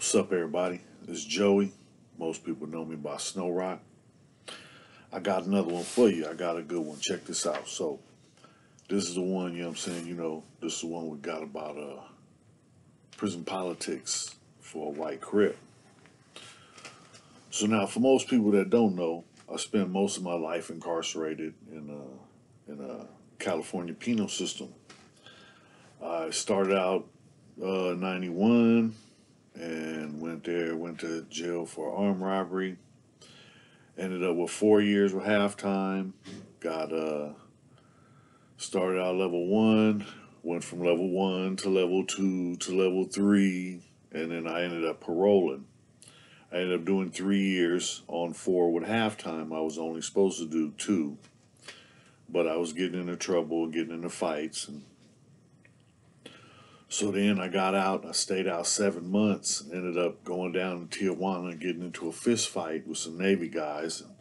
What's up, everybody? It's Joey. Most people know me by Snowroc. I got another one for you. I got a good one. Check this out. So, this is the one, you know what I'm saying? This is the one we got about prison politics for a white Crip. So, now, for most people that don't know, I spent most of my life incarcerated in a California penal system. I started out 91 and went to jail for armed robbery. Ended up with 4 years with halftime. Got started out level one, went from level one to level two to level three, and then I ended up paroling. I ended up doing 3 years on four with halftime. I was only supposed to do two, but I was getting into trouble, getting into fights, and so then I got out. I stayed out 7 months. Ended up going down to Tijuana and getting into a fist fight with some Navy guys. And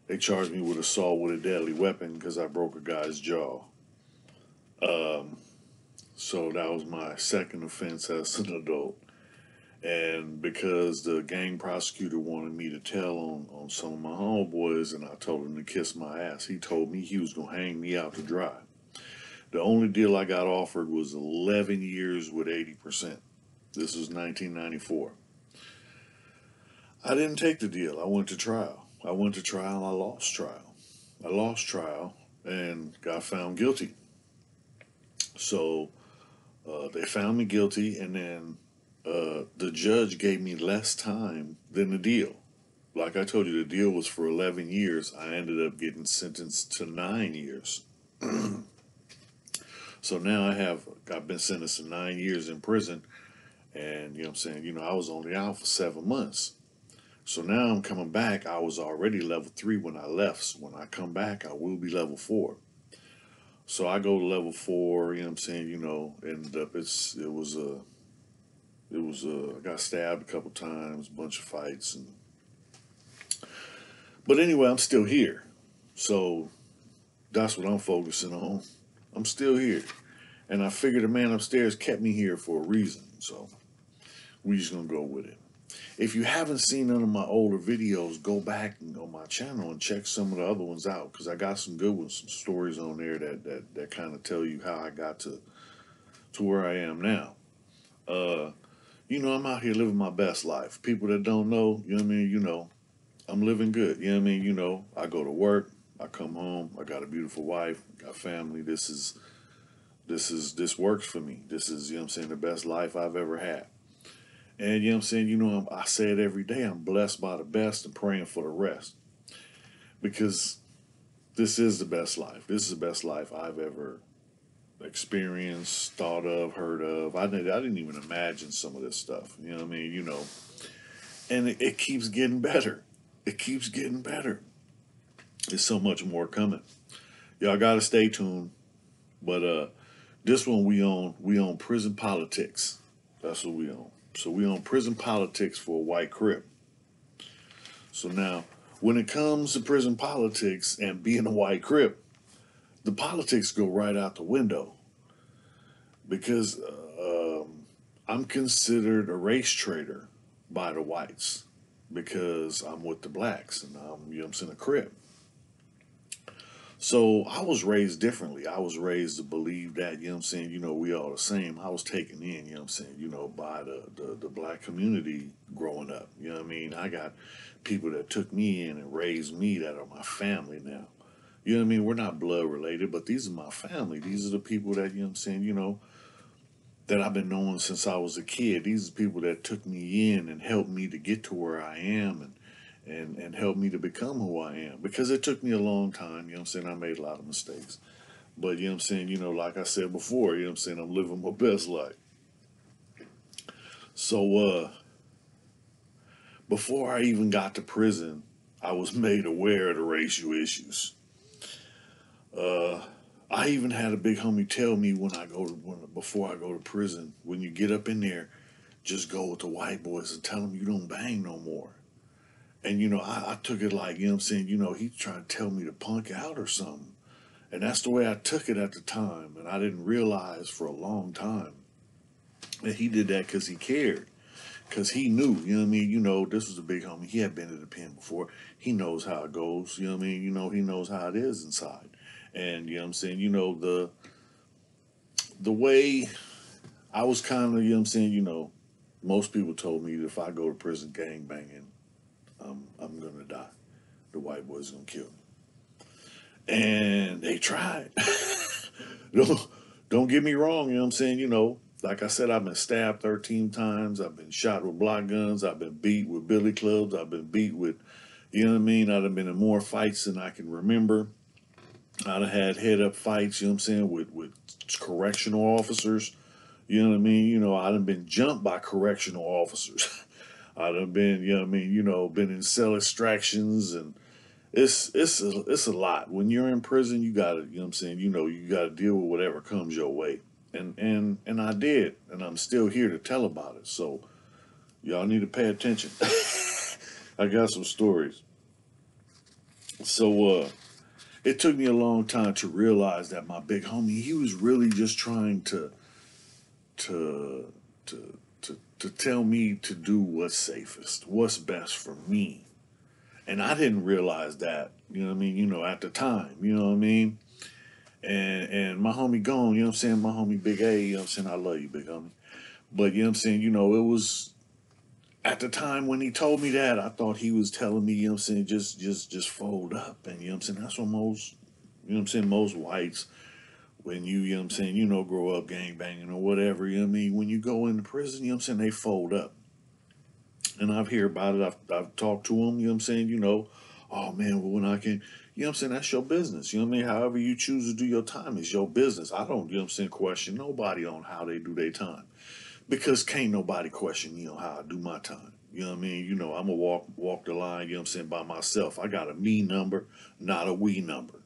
they charged me with assault with a deadly weapon because I broke a guy's jaw. So that was my second offense as an adult. And because the gang prosecutor wanted me to tell on some of my homeboys, and I told him to kiss my ass, he told me he was going to hang me out to dry. The only deal I got offered was 11 years with 80%. This was 1994. I didn't take the deal. I went to trial. I lost trial. I lost trial and got found guilty. So they found me guilty, and then the judge gave me less time than the deal. Like I told you, the deal was for 11 years. I ended up getting sentenced to 9 years. So now I've been sentenced to 9 years in prison, and you know what I'm saying, I was only out for 7 months. So now I'm coming back. I was already level three when I left. So when I come back, I will be level four. So I go to level four, you know what I'm saying, ended up I got stabbed a couple times, a bunch of fights, but anyway, I'm still here. So that's what I'm focusing on. I'm still here. And I figured the man upstairs kept me here for a reason. So we just gonna go with it. If you haven't seen none of my older videos, go back on my channel and check some of the other ones out, because I got some good ones, some stories on there that kind of tell you how I got to where I am now. I'm out here living my best life. People that don't know, you know what I mean, I'm living good. You know what I mean? I go to work, I come home, I got a beautiful wife, got family. This works for me. This is, you know what I'm saying, the best life I've ever had. And you know what I'm saying, I say it every day, I'm blessed by the best and praying for the rest. Because this is the best life. This is the best life I've ever experienced, thought of, heard of. I didn't even imagine some of this stuff. You know what I mean? And it keeps getting better. It keeps getting better. There's so much more coming. Y'all gotta stay tuned. But this one we own prison politics. That's what we own. So we own prison politics for a white Crip. So now, when it comes to prison politics and being a white Crip, the politics go right out the window. Because I'm considered a race traitor by the whites. Because I'm with the blacks and I'm a Crip. So I was raised differently. I was raised to believe that, we all the same. I was taken in, by the black community growing up. You know what I mean? I got people that took me in and raised me that are my family now. You know what I mean? We're not blood related, but these are my family. These are the people that, that I've been knowing since I was a kid. These are people that took me in and helped me to get to where I am and helped me to become who I am. Because it took me a long time, I made a lot of mistakes. But, like I said before, I'm living my best life. So, before I even got to prison, I was made aware of the racial issues. I even had a big homie tell me before I go to prison, when you get up in there, just go with the white boys and tell them you don't bang no more. And, I took it like, he tried to tell me to punk out or something. And that's the way I took it at the time. And I didn't realize for a long time that he did that because he cared. Because he knew, you know what I mean? You know, this was a big homie. He had been to the pen before. He knows how it goes. You know what I mean? You know, he knows how it is inside. And, you know what I'm saying? You know, the way I was kind of, you know what I'm saying? You know, most people told me that if I go to prison gang banging, I'm going to die. The white boy's going to kill me. And they tried. don't, don't get me wrong, you know what I'm saying? You know, like I said, I've been stabbed 13 times. I've been shot with block guns. I've been beat with billy clubs. I've been beat with, you know what I mean? I've been in more fights than I can remember. I've had head up fights, you know what I'm saying, with correctional officers. You know what I mean? You know, I done been jumped by correctional officers. I done been, you know what I mean, you know, been in cell extractions, and it's a lot. When you're in prison, you gotta, you know what I'm saying, you know, you gotta deal with whatever comes your way. And I did, and I'm still here to tell about it. So y'all need to pay attention. I got some stories. So it took me a long time to realize that my big homie, he was really just trying to to tell me to do what's safest, what's best for me. And I didn't realize that, you know what I mean, you know, at the time, you know what I mean? And my homie gone, you know what I'm saying? My homie Big A, you know what I'm saying? I love you, big homie. But you know what I'm saying, you know, it was at the time when he told me that, I thought he was telling me, you know what I'm saying, just fold up. And you know what I'm saying, that's what most, you know what I'm saying, most whites, when you know what I'm saying, you know, grow up gang banging or whatever, you know what I mean, when you go into prison, you know what I'm saying, they fold up. And I've heard about it. I've talked to them, you know what I'm saying, you know, oh man, well when I can, you know what I'm saying, that's your business. You know what I mean? However you choose to do your time is your business. I don't, you know what I'm saying, question nobody on how they do their time. Because can't nobody question me on how I do my time. You know what I mean? You know, I'm gonna walk the line, you know what I'm saying, by myself. I got a me number, not a we number.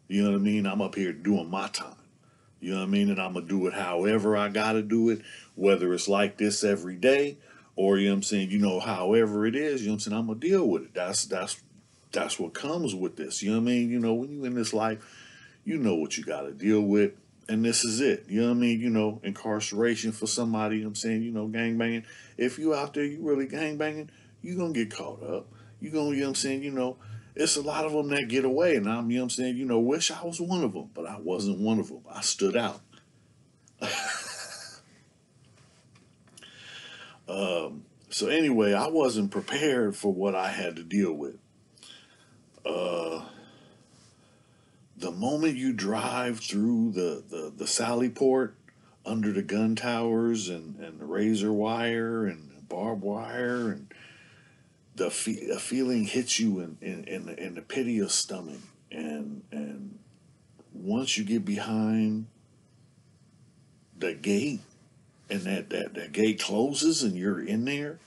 You know what I mean? I'm up here doing my time. You know what I mean? And I'm gonna do it however I gotta do it, whether it's like this every day, or you know what I'm saying, you know, however it is, you know what I'm saying, I'm gonna deal with it. That's what comes with this. You know what I mean? You know, when you in this life, you know what you gotta deal with. And this is it. You know what I mean? You know, incarceration for somebody, you know what I'm saying, you know, gang banging. If you out there, you really gang banging, you gonna get caught up. You gonna, you know what I'm saying, you know, it's a lot of them that get away. And I'm, you know what I'm saying, you know, wish I was one of them, but I wasn't one of them. I stood out. So anyway, I wasn't prepared for what I had to deal with. Uh, the moment you drive through the Sally Port under the gun towers and the razor wire and barbed wire, and a feeling hits you in the pit of your stomach, and once you get behind the gate, and that gate closes and you're in there,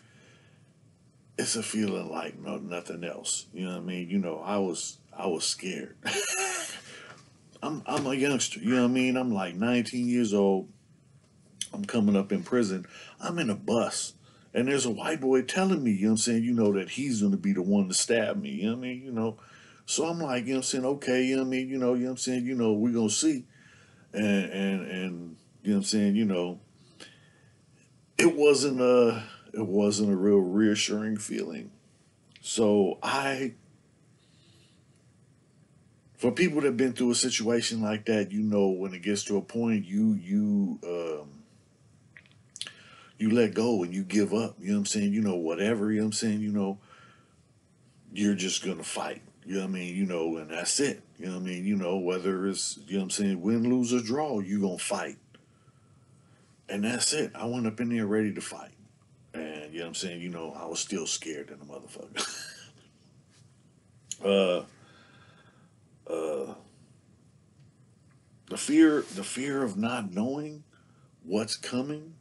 it's a feeling like no, nothing else. You know what I mean? You know, I was scared. I'm a youngster. You know what I mean? I'm like 19 years old. I'm coming up in prison. I'm in a bus. And there's a white boy telling me, you know what I'm saying, you know, that he's going to be the one to stab me. You know what I mean? You know, so I'm like, you know what I'm saying, okay, you know what I mean, you know what I'm saying, you know, we're going to see. And, you know what I'm saying, you know, it wasn't a real reassuring feeling. So for people that have been through a situation like that, you know, when it gets to a point, you let go and you give up. You know what I'm saying? You know, whatever, you know what I'm saying? You know, you're just going to fight. You know what I mean? You know, and that's it. You know what I mean? You know, whether it's, you know what I'm saying, win, lose, or draw, you going to fight. And that's it. I went up in there ready to fight. And, you know what I'm saying? You know, I was still scared than a motherfucker. uh, uh, the fear of not knowing what's coming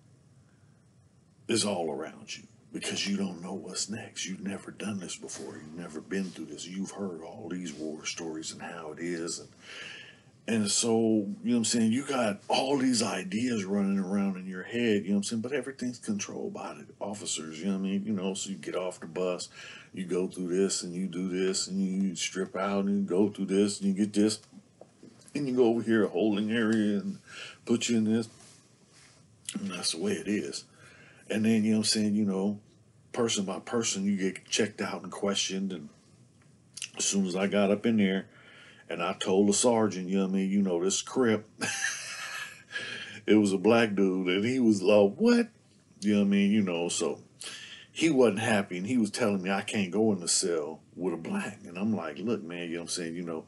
is all around you, because you don't know what's next. You've never done this before. You've never been through this. You've heard all these war stories and how it is. And so, you know what I'm saying, you got all these ideas running around in your head, you know what I'm saying, but everything's controlled by the officers, you know what I mean? You know, so you get off the bus, you go through this and you do this and you strip out and you go through this and you get this and you go over here, a holding area, and put you in this. And that's the way it is. And then, you know what I'm saying, person by person, you get checked out and questioned. And as soon as I got up in there and I told the sergeant, you know what I mean, this Crip, it was a black dude, and he was like, what? You know what I mean? So he wasn't happy, and he was telling me I can't go in the cell with a black. And I'm like, look, man, you know what I'm saying?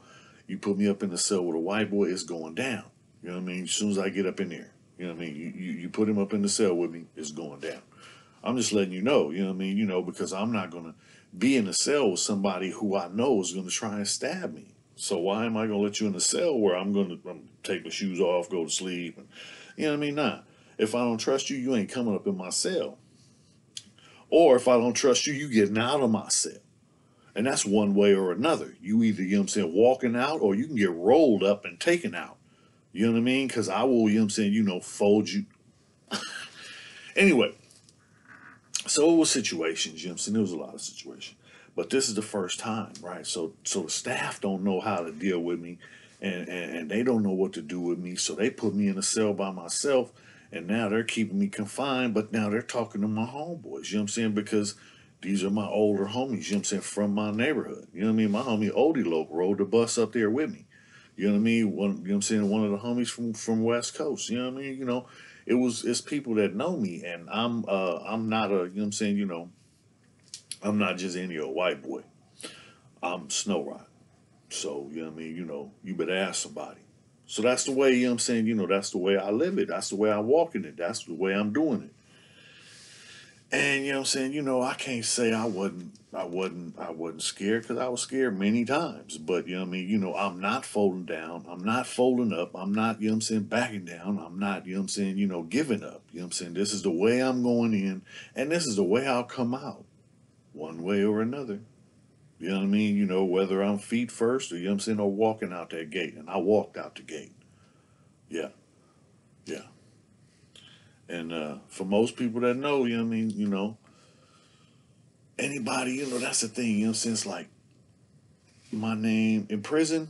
You put me up in the cell with a white boy, it's going down. You know what I mean? As soon as I get up in there, you know what I mean? You put him up in the cell with me, it's going down. I'm just letting you know what I mean? Because I'm not going to be in a cell with somebody who I know is going to try and stab me. So why am I going to let you in a cell where I'm going to take my shoes off, go to sleep? And, you know what I mean? Nah. If I don't trust you, you ain't coming up in my cell. Or if I don't trust you, you getting out of my cell. And that's one way or another. You either, you know what I'm saying, walking out, or you can get rolled up and taken out. You know what I mean? Because I will, you know what I'm saying, fold you. Anyway, so it was situations, you know what I'm saying? There was a lot of situations. But this is the first time, right? So the staff don't know how to deal with me, and they don't know what to do with me. So they put me in a cell by myself, and now they're keeping me confined, but now they're talking to my homeboys, you know what I'm saying? Because these are my older homies, you know what I'm saying, from my neighborhood. You know what I mean? My homie Odie Loke rode the bus up there with me. You know what I mean? You know what I'm saying? One of the homies from West Coast. You know what I mean? It's people that know me, and I'm not a, you know what I'm saying, I'm not just any old white boy. I'm Snowroc. So, you know what I mean, you better ask somebody. So that's the way, you know what I'm saying, that's the way I live it. That's the way I walk in it. That's the way I'm doing it. And you know what I'm saying, I can't say I wasn't scared, because I was scared many times. But you know what I mean, I'm not folding down, I'm not folding up, I'm not, you know what I'm saying, backing down, I'm not, you know what I'm saying, giving up. You know what I'm saying? This is the way I'm going in, and this is the way I'll come out, one way or another. You know what I mean? Whether I'm feet first, or you know what I'm saying, or walking out that gate. And I walked out the gate. Yeah, yeah. And for most people that know, you know what I mean, anybody, that's the thing, you know what I'm saying? It's like my name in prison.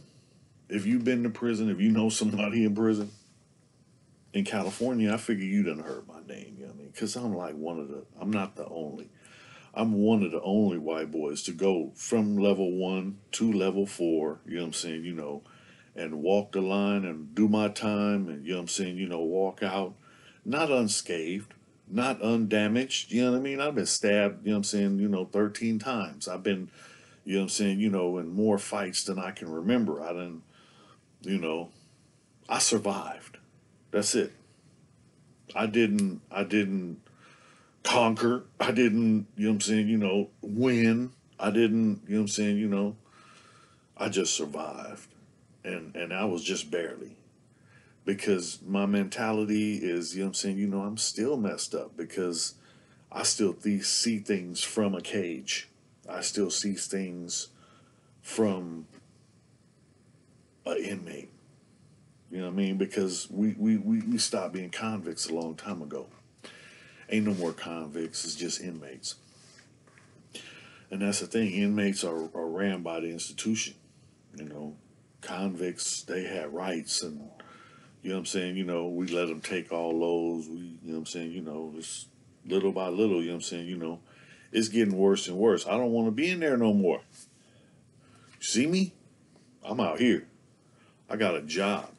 If you've been to prison, if you know somebody in prison in California, I figure you done heard my name, you know what I mean? Because I'm not the only. I'm one of the only white boys to go from level 1 to level 4, you know what I'm saying, and walk the line and do my time, and, you know what I'm saying, walk out, not unscathed, not undamaged, you know what I mean? I've been stabbed, you know what I'm saying, 13 times. I've been, you know what I'm saying, in more fights than I can remember. You know, I survived. That's it. I didn't conquer. I didn't, you know what I'm saying, win. I didn't, you know what I'm saying, I just survived. And I was just barely. Because my mentality is, you know what I'm saying, I'm still messed up, because I still see things from a cage. I still see things from an inmate. You know what I mean? Because we stopped being convicts a long time ago. Ain't no more convicts, it's just inmates. And that's the thing, inmates are ran by the institution. You know, convicts, they have rights, and you know what I'm saying, we let them take all those. You know what I'm saying, it's little by little, you know what I'm saying, it's getting worse and worse. I don't want to be in there no more. See me? I'm out here. I got a job.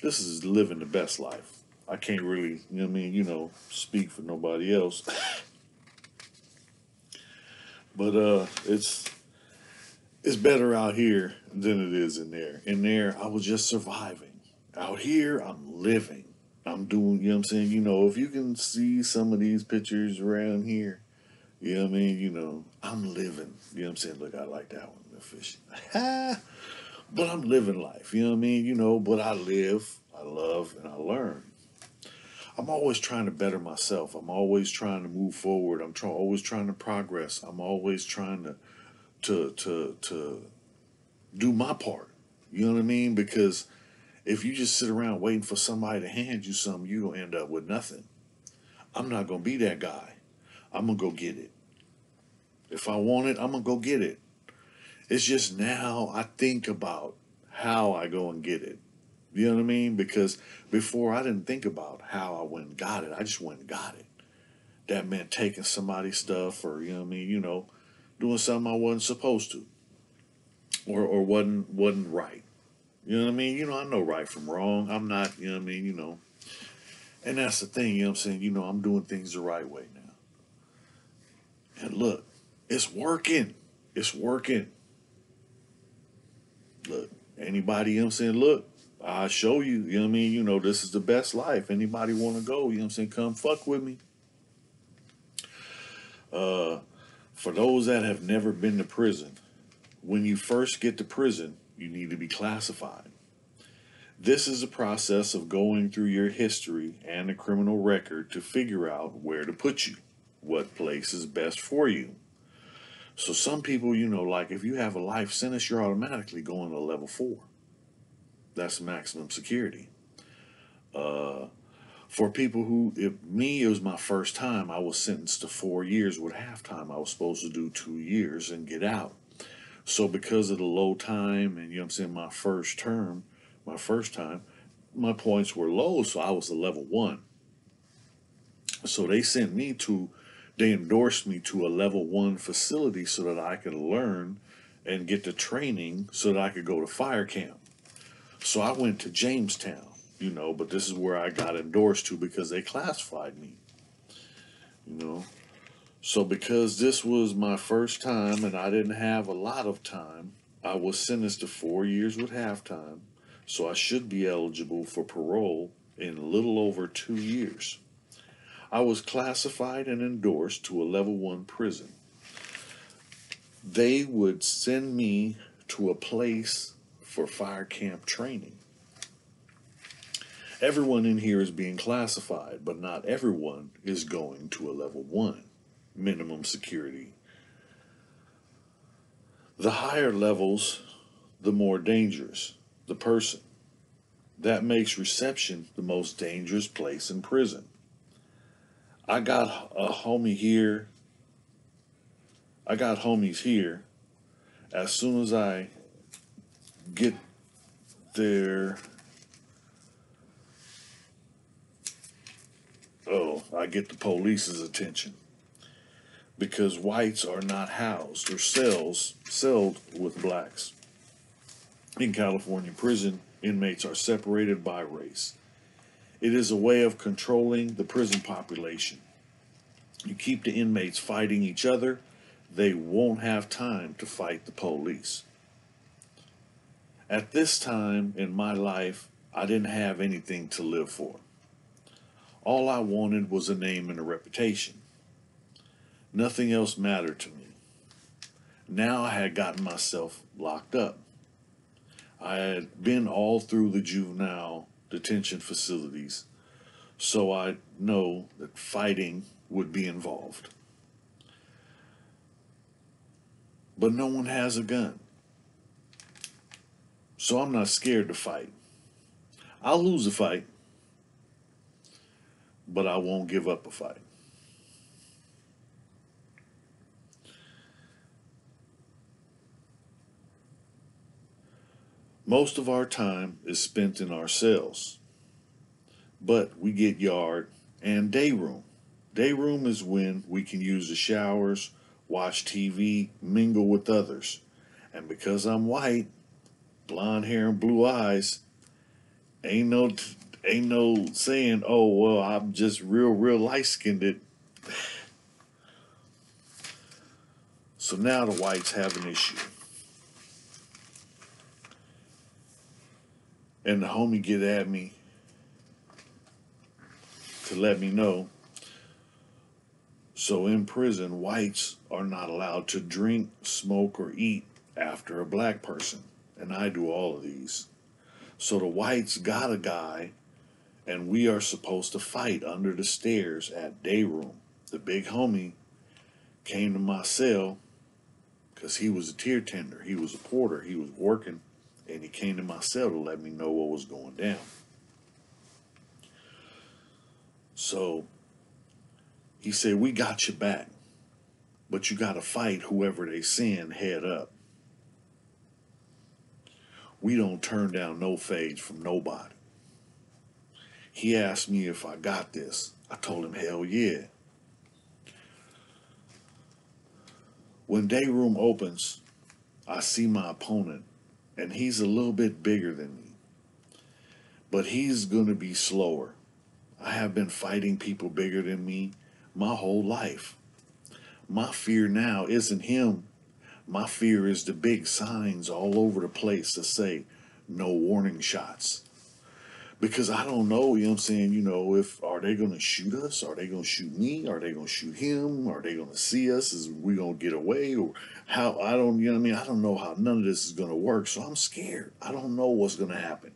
This is living the best life. I can't really, you know what I mean, speak for nobody else. But it's better out here than it is in there. In there, I was just surviving. Out here, I'm living. I'm doing, you know what I'm saying? If you can see some of these pictures around here, you know what I mean? I'm living. You know what I'm saying? Look, I like that one, the fish. But I'm living life, you know what I mean? But I live, I love, and I learn. I'm always trying to better myself. I'm always trying to move forward. Always trying to progress. I'm always trying to do my part. You know what I mean? Because if you just sit around waiting for somebody to hand you something, you're going to end up with nothing. I'm not going to be that guy. I'm going to go get it. If I want it, I'm going to go get it. It's just now I think about how I go and get it. You know what I mean? Because before I didn't think about how I went and got it. I just went and got it. that meant taking somebody's stuff, or you know what I mean, doing something I wasn't supposed to, or wasn't right. You know what I mean? I know right from wrong. I'm not, you know what I mean, and that's the thing, you know what I'm saying? I'm doing things the right way now. And look, it's working. It's working. Look, anybody, you know what I'm saying? Look, I'll show you, you know what I mean? This is the best life. Anybody want to go, you know what I'm saying? Come fuck with me. Uh, for those that have never been to prison, when you first get to prison, you need to be classified. This is a process of going through your history and a criminal record to figure out where to put you, what place is best for you. So some people, like if you have a life sentence, you're automatically going to level 4. That's maximum security. Uh, for people who, if me, it was my first time, I was sentenced to 4 years with halftime. I was supposed to do 2 years and get out. So because of the low time and, what I'm saying, my first time, my points were low, so I was a level 1. So they endorsed me to a level 1 facility so that I could learn and get the training so that I could go to fire camp. So I went to Jamestown, but this is where I got endorsed to because they classified me, you know. So because this was my first time and I didn't have a lot of time, I was sentenced to 4 years with halftime. So I should be eligible for parole in a little over 2 years. I was classified and endorsed to a level 1 prison. They would send me to a place for fire camp training. Everyone in here is being classified, but not everyone is going to a level 1 minimum security. The higher levels, the more dangerous the person. That makes reception the most dangerous place in prison. I got a homie here. I got homies here. As soon as I get there, I get the police's attention. Because whites are not housed or celled with blacks. In California prison, inmates are separated by race. It is a way of controlling the prison population. You keep the inmates fighting each other, they won't have time to fight the police. At this time in my life, I didn't have anything to live for. All I wanted was a name and a reputation. Nothing else mattered to me. Now I had gotten myself locked up. I had been all through the juvenile detention facilities, so I know that fighting would be involved. But no one has a gun, so I'm not scared to fight. I'll lose a fight, but I won't give up a fight. Most of our time is spent in our cells, but we get yard and day room. Day room is when we can use the showers, watch TV, mingle with others. And because I'm white, blonde hair and blue eyes, ain't no saying, oh well, I'm just real light skinned. So now the whites have an issue. And the homie get at me to let me know. So in prison, whites are not allowed to drink, smoke, or eat after a black person. And I do all of these. So the whites got a guy, and we are supposed to fight under the stairs at day room. The big homie came to my cell because he was a tier tender. He was a porter. He was working, and he came to my cell to let me know what was going down. So he said, we got your back, but you got to fight whoever they send head up. We don't turn down no fades from nobody. He asked me if I got this. I told him, hell yeah. When day room opens, I see my opponent, and he's a little bit bigger than me, but he's going to be slower. I have been fighting people bigger than me my whole life. My fear now isn't him. My fear is the big signs all over the place that say no warning shots. Because I don't know, you know what I'm saying, if are they gonna shoot us? Are they gonna shoot me? Are they gonna shoot him? Are they gonna see us? Is we gonna get away? Or how I don't you know what I mean? I don't know how none of this is gonna work. So I'm scared. I don't know what's gonna happen.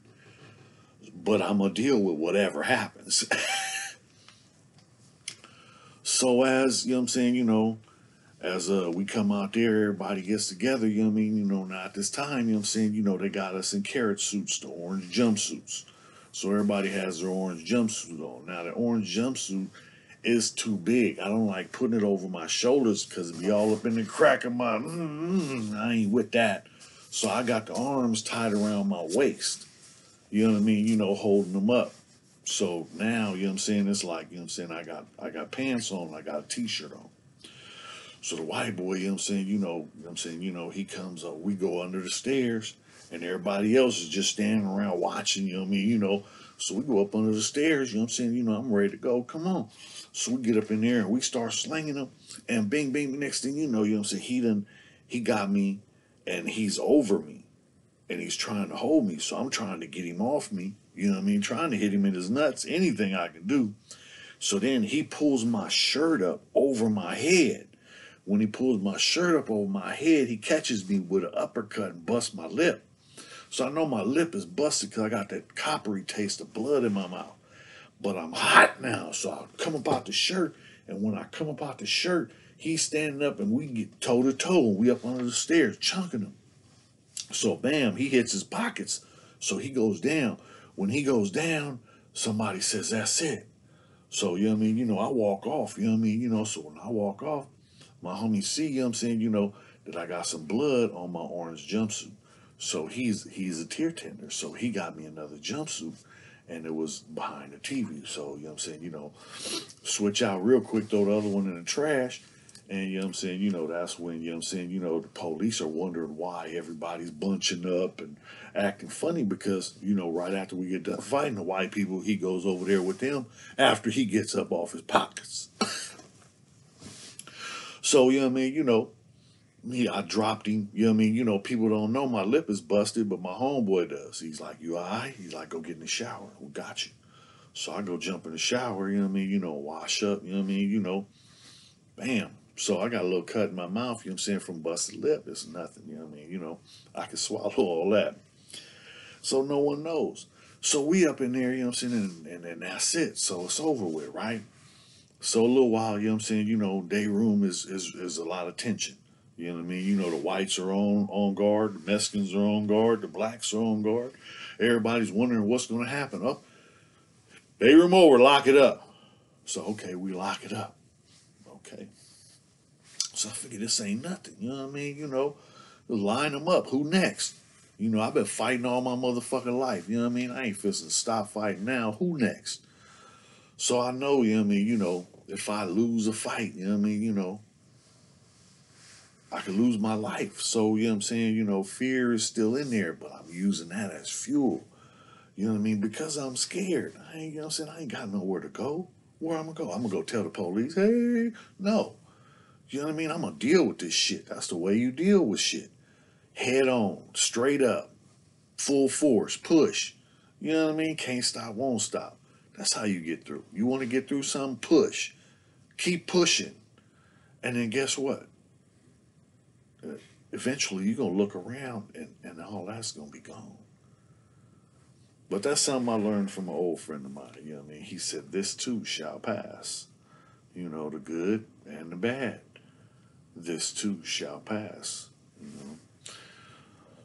But I'm gonna deal with whatever happens. So as you know what I'm saying, as we come out there, everybody gets together, you know what I mean? Now at this time, you know what I'm saying, they got us in carrot suits, the orange jumpsuits. So everybody has their orange jumpsuit on. Now the orange jumpsuit is too big. I don't like putting it over my shoulders because it be all up in the crack of my, I ain't with that. So I got the arms tied around my waist, you know what I mean, holding them up. So now, you know what I'm saying, it's like, you know what I'm saying, I got pants on, I got a t-shirt on. So the white boy, you know what I'm saying, he comes up, we go under the stairs, and everybody else is just standing around watching, you know what I mean, So we go up under the stairs, you know what I'm saying, I'm ready to go, come on. So we get up in there and we start slinging them, and bing, bing, next thing you know what I'm saying, he got me, and he's over me, and he's trying to hold me, so I'm trying to get him off me, you know what I mean, trying to hit him in his nuts, anything I can do. So then he pulls my shirt up over my head. When he pulls my shirt up over my head, he catches me with an uppercut and busts my lip. So I know my lip is busted because I got that coppery taste of blood in my mouth. But I'm hot now, so I come up out the shirt, and when I come up out the shirt, he's standing up, and we get toe to toe, and we up under the stairs, chunking him. So bam, he hits his pockets, so he goes down. When he goes down, somebody says, that's it. So, you know what I mean, I walk off, you know what I mean, so when I walk off, my homie see, you know what I'm saying, that I got some blood on my orange jumpsuit. So he's a tier tender. So he got me another jumpsuit, and it was behind the TV. So, you know what I'm saying, switch out real quick, throw the other one in the trash. And, you know what I'm saying, that's when, you know what I'm saying, the police are wondering why everybody's bunching up and acting funny because, right after we get done fighting the white people, he goes over there with them after he gets up off his pockets. So, you know what I mean, I dropped him, you know what I mean, people don't know my lip is busted, but my homeboy does. He's like, you all right? He's like, go get in the shower. We got you. So I go jump in the shower, you know what I mean, wash up, you know what I mean, bam. So I got a little cut in my mouth, you know what I'm saying, from busted lip. It's nothing, you know what I mean, I can swallow all that. So no one knows. So we up in there, you know what I'm saying, and that's it. So it's over with, right? So a little while, you know what I'm saying, day room is a lot of tension. You know what I mean? The whites are on guard, the Mexicans are on guard, the blacks are on guard. Everybody's wondering what's going to happen. Oh, day room over, lock it up. So, okay, we lock it up. Okay. So I figure this ain't nothing. You know what I mean? Line them up. Who next? I've been fighting all my motherfucking life. You know what I mean? I ain't fixing to stop fighting now. Who next? So I know, you know what I mean, if I lose a fight, you know what I mean, I could lose my life. So, you know what I'm saying, fear is still in there, but I'm using that as fuel. You know what I mean? Because I'm scared. I ain't, you know what I'm saying, I ain't got nowhere to go. Where I'm gonna go? I'm gonna go tell the police, hey, no. You know what I mean? I'm gonna deal with this shit. That's the way you deal with shit. Head on, straight up, full force, push. You know what I mean? Can't stop, won't stop. That's how you get through. You want to get through something? Push. Keep pushing. And then guess what? Eventually you're going to look around and all that's going to be gone. But that's something I learned from an old friend of mine. You know what I mean? He said, this too shall pass. The good and the bad. This too shall pass.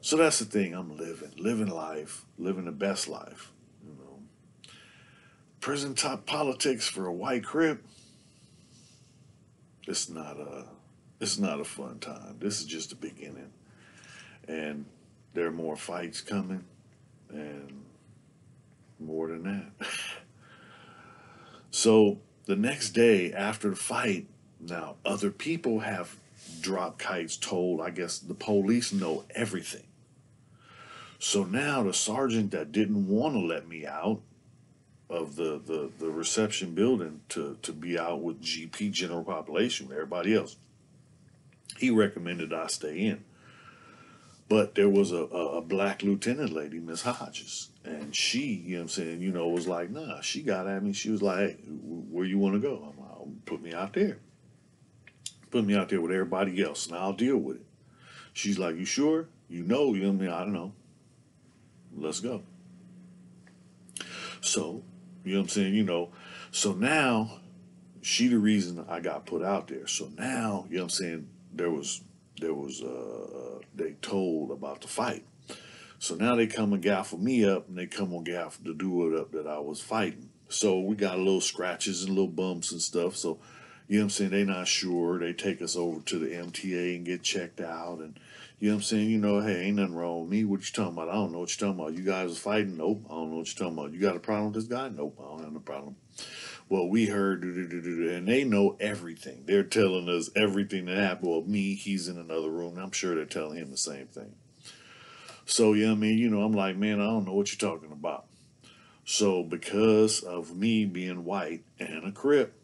So that's the thing I'm living life, living the best life. Prison top politics for a white Crip. It's not a fun time. This is just the beginning, and there are more fights coming, and more than that. So the next day after the fight, now other people have drop kites, told, I guess the police know everything. So now the sergeant that didn't want to let me out of the reception building to be out with GP, general population, with everybody else, he recommended I stay in. But there was a black lieutenant lady, Miss Hodges, and she, you know what I'm saying, was like, nah, she got at me. She was like, hey, where you want to go? I'm like, put me out there. Put me out there with everybody else, and I'll deal with it. She's like, you sure? You know what I mean? I don't know. Let's go. So, you know what I'm saying? So now she the reason I got put out there. So now, you know what I'm saying, they told about the fight. So now they come and gaffle me up, and they come on gaffle the dude up that I was fighting. So we got little scratches and little bumps and stuff. So, you know what I'm saying, they not sure. They take us over to the MTA and get checked out. And, you know what I'm saying, hey, ain't nothing wrong with me. What you talking about? I don't know what you're talking about. You guys was fighting? Nope. I don't know what you're talking about. You got a problem with this guy? Nope. I don't have no problem. Well, we heard, and they know everything. They're telling us everything that happened. Well, me, he's in another room. I'm sure they're telling him the same thing. So, yeah, I mean, I'm like, man, I don't know what you're talking about. So, because of me being white and a Crip,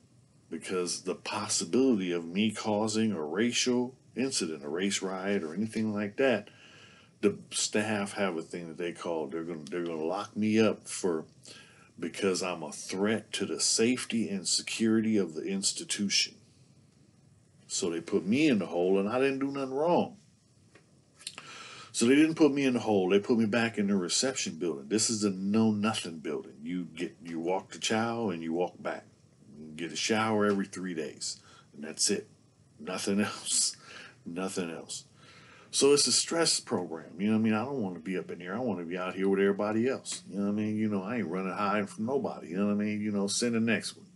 because the possibility of me causing a racial incident, a race riot, or anything like that, the staff have a thing that they call, they're gonna lock me up because I'm a threat to the safety and security of the institution. So they put me in the hole, and I didn't do nothing wrong. So they didn't put me in the hole. They put me back in the reception building. This is a know nothing building. You walk to chow and you walk back. You get a shower every 3 days, and that's it. Nothing else. Nothing else. So it's a stress program. You know what I mean? I don't want to be up in here. I want to be out here with everybody else. You know what I mean? I ain't running hiding from nobody. You know what I mean? Send the next one.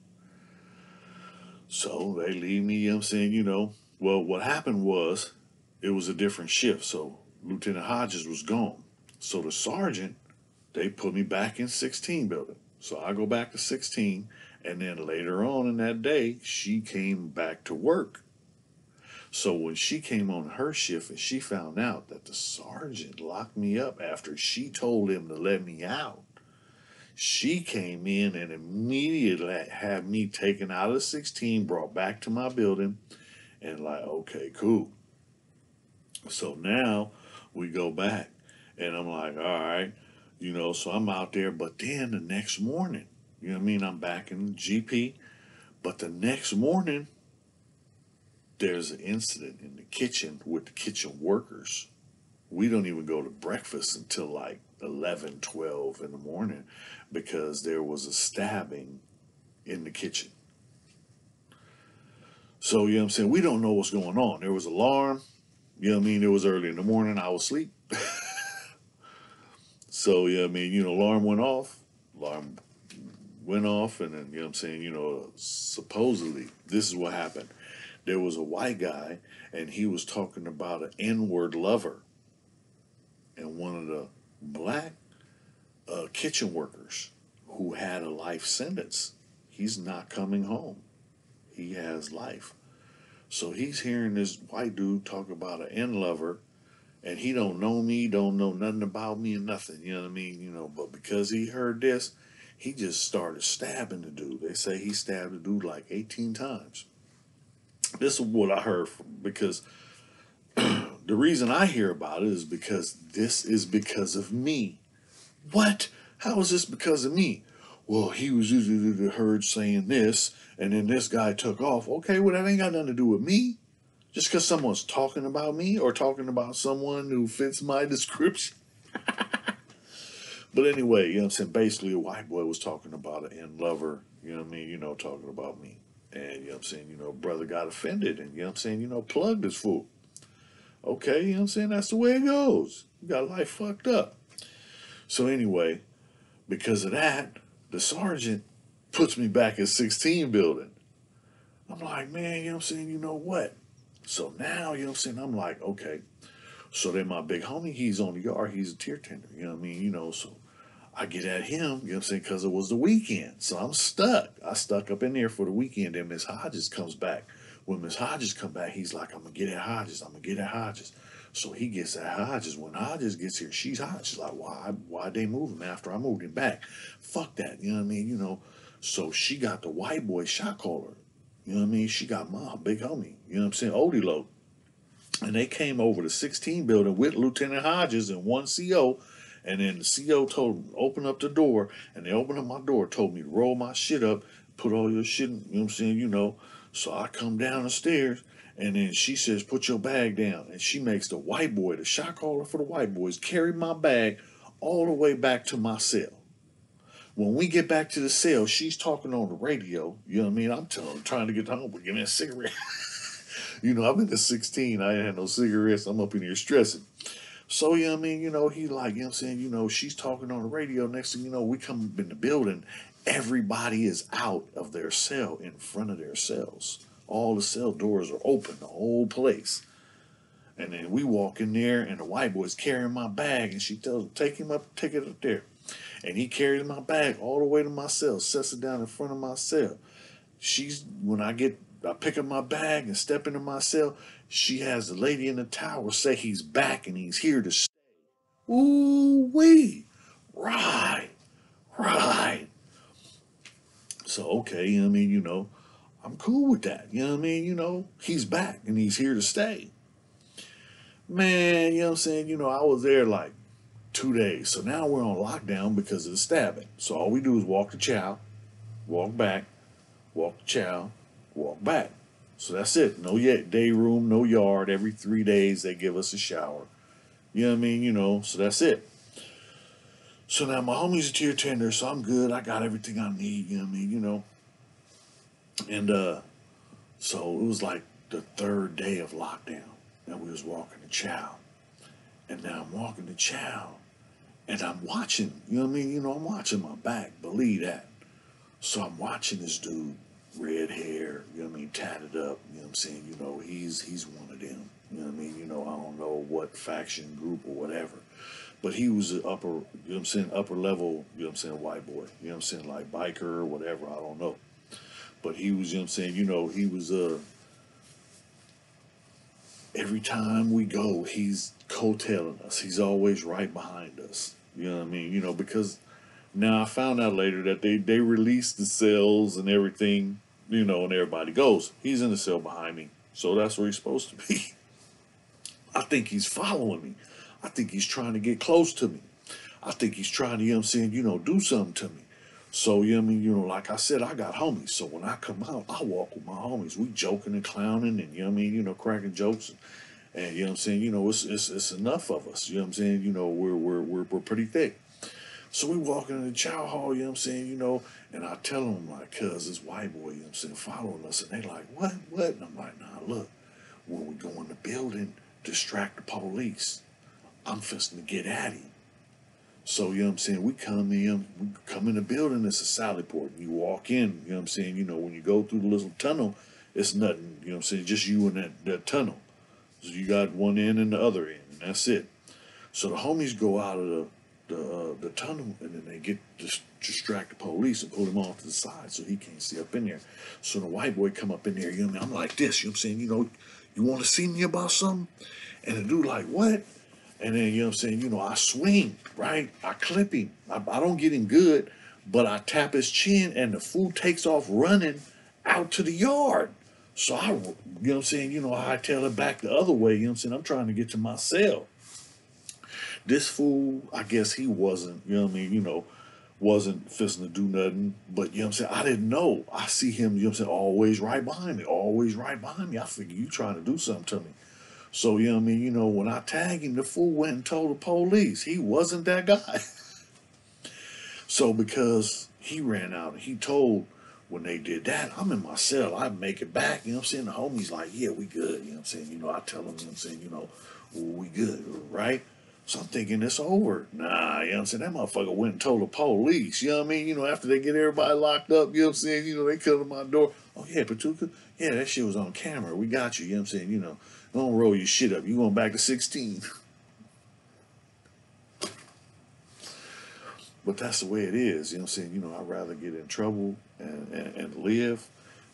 So they leave me, you know what I'm saying? Well, what happened was it was a different shift. So Lieutenant Hodges was gone. So the sergeant, they put me back in 16 building. So I go back to 16, and then later on in that day, she came back to work. So when she came on her shift and she found out that the sergeant locked me up after she told him to let me out, she came in and immediately had me taken out of the 16, brought back to my building, and like, okay, cool. So now we go back, and I'm like, all right, so I'm out there. But then the next morning, you know what I mean, I'm back in the GP. But the next morning, there's an incident in the kitchen with the kitchen workers. We don't even go to breakfast until like 11, 12 in the morning because there was a stabbing in the kitchen. So, you know what I'm saying? We don't know what's going on. There was alarm. You know what I mean? It was early in the morning. I was asleep. So, you know what I mean? Alarm went off. Alarm went off. And then, you know what I'm saying? Supposedly, this is what happened. There was a white guy, and he was talking about an N-word lover. And one of the black kitchen workers who had a life sentence, he's not coming home. He has life. So he's hearing this white dude talk about an N lover, and he don't know me, don't know nothing about me and nothing, you know what I mean? But because he heard this, he just started stabbing the dude. They say he stabbed the dude like 18 times. This is what I heard because the reason I hear about it is because this is because of me. What? How is this because of me? Well, he was heard saying this, and then this guy took off. Okay, well, that ain't got nothing to do with me. Just because someone's talking about me or talking about someone who fits my description. But anyway, you know what I'm saying? Basically, a white boy was talking about an N lover, you know what I mean? Talking about me. And, you know what I'm saying? Brother got offended and, you know what I'm saying? Plugged this fool. Okay, you know what I'm saying? That's the way it goes. You got life fucked up. So anyway, because of that, the sergeant puts me back in 16 building. I'm like, man, you know what I'm saying? You know what? So now, you know what I'm saying? I'm like, okay. So then my big homie, he's on the yard. He's a tier tender. You know what I mean? So I get at him, you know what I'm saying? Because it was the weekend. So I'm stuck. I stuck up in there for the weekend. And Miss Hodges comes back When Miss Hodges come back, he's like, I'm gonna get at Hodges. I'm gonna get at Hodges. So he gets at Hodges. When Hodges gets here, she's hot. She's like, why they move him after I moved him back? Fuck that. You know what I mean? You know. So she got the white boy shot caller. You know what I mean? She got my big homie. You know what I'm saying? Odie Low. And they came over the 16 building with Lieutenant Hodges and one CO. And then the CO told them, open up the door. And they opened up my door, told me to roll my shit up, put all your shit in, you know what I'm saying, you know. So I come down the stairs, and then she says, put your bag down. And she makes the white boy, the shot caller for the white boys, carry my bag all the way back to my cell. When we get back to the cell, she's talking on the radio. You know what I mean? I'm trying to get home, but give me a cigarette. You know, I've been to 16. I ain't had no cigarettes. I'm up in here stressing. So, you know what I mean? You know, he like, you know what I'm saying? You know, she's talking on the radio. Next thing you know, we come up in the building. Everybody is out of their cell, in front of their cells. All the cell doors are open, the whole place. And then we walk in there, and the white boy's carrying my bag, and she tells him, take him up, take it up there. And he carries my bag all the way to my cell, sets it down in front of my cell. I pick up my bag and step into my cell, she has the lady in the tower say he's back and he's here to stay. Ooh wee. Right. Right. So okay, you know what I mean, you know, I'm cool with that. You know what I mean? You know, he's back and he's here to stay. Man, you know what I'm saying? You know, I was there like 2 days. So now we're on lockdown because of the stabbing. So all we do is walk to chow, walk back, walk to chow, walk back. So that's it. No yet day room, no yard. Every 3 days they give us a shower. You know what I mean? You know, so that's it. So now my homie's a tier tender, so I'm good. I got everything I need, you know what I mean? You know. And so it was like the 3rd day of lockdown. And we was walking to chow. And now I'm walking to chow. And I'm watching, you know what I mean? You know, I'm watching my back, believe that. So I'm watching this dude, red hair, you know what I mean, tatted up, you know what I'm saying? You know, he's one of them. You know what I mean? You know, I don't know what faction, group, or whatever. But he was an upper, you know what I'm saying, upper level, you know what I'm saying, white boy. You know what I'm saying, like biker or whatever, I don't know. But he was, you know what I'm saying, you know, he was, every time we go, he's coattailing us. He's always right behind us. You know what I mean? You know, because now I found out later that they released the cells and everything, you know, and everybody goes. He's in the cell behind me. So that's where he's supposed to be. I think he's following me. I think he's trying to get close to me. I think he's trying to, you know what I'm saying, you know, do something to me. So, you know what I mean, you know, like I said, I got homies. So when I come out, I walk with my homies. We joking and clowning and, you know what I mean, you know, cracking jokes. And you know what I'm saying, you know, it's enough of us. You know what I'm saying, you know, we're pretty thick. So we walking in the chow hall, you know what I'm saying, you know, and I tell them, like, cuz this white boy, you know what I'm saying, following us. And they like, what? And I'm like, nah, look, when we go in the building, distract the police. I'm fisting to get at him. So, you know what I'm saying, we come in the building, it's a sally port. You walk in, you know what I'm saying, you know, when you go through the little tunnel, it's nothing, you know what I'm saying, just you and that tunnel. So you got one end and the other end, and that's it. So the homies go out of the tunnel, and then they get distract the police and pull him off to the side so he can't see up in there. So the white boy come up in there, you know what I mean? I'm like this, you know what I'm saying? You know, you want to see me about something? And the dude like, what? And then, you know what I'm saying, you know, I swing, right? I clip him. I don't get him good, but I tap his chin, and the fool takes off running out to the yard. So I, you know what I'm saying, you know, I tail it back the other way, you know what I'm saying? I'm trying to get to my cell. This fool, I guess he wasn't, you know what I mean, you know, wasn't fisting to do nothing. But, you know what I'm saying, I didn't know. I see him, you know what I'm saying, always right behind me, always right behind me. I figure you trying to do something to me. So, you know what I mean, you know, when I tagged him, the fool went and told the police. He wasn't that guy. So because he ran out, he told when they did that, I'm in my cell, I make it back, you know what I'm saying? The homie's like, yeah, we good, you know what I'm saying? You know, I tell him, you know what I'm saying, you know, we good, right? So I'm thinking it's over. Nah, you know what I'm saying? That motherfucker went and told the police, you know what I mean? You know, after they get everybody locked up, you know what I'm saying? You know, they come to my door. Oh, yeah, Patuka? Yeah, that shit was on camera. We got you, you know what I'm saying? You know, don't roll your shit up. You going back to 16. But that's the way it is, you know what I'm saying? You know, I'd rather get in trouble and live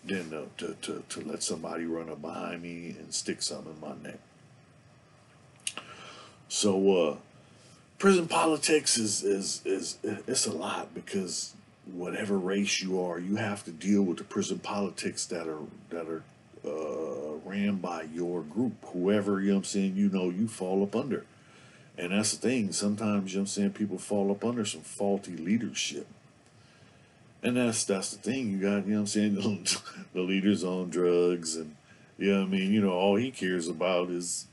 than to let somebody run up behind me and stick something in my neck. So prison politics is it's a lot, because whatever race you are, you have to deal with the prison politics that are ran by your group, whoever, you know what I'm saying, you fall up under. And that's the thing. Sometimes, you know what I'm saying, people fall up under some faulty leadership. And that's the thing. You got, you know what I'm saying, the leader's on drugs, and you know what I mean, all he cares about is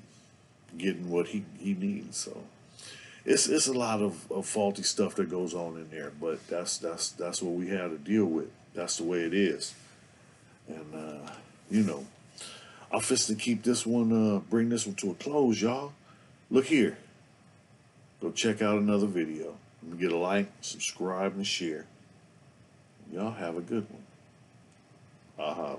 getting what he needs. So it's a lot of faulty stuff that goes on in there, but that's what we have to deal with. That's the way it is. And you know, I'm fixing to keep this one bring this one to a close, y'all. Look here. Go check out another video. Get a like, subscribe, and share. Y'all have a good one. Aha.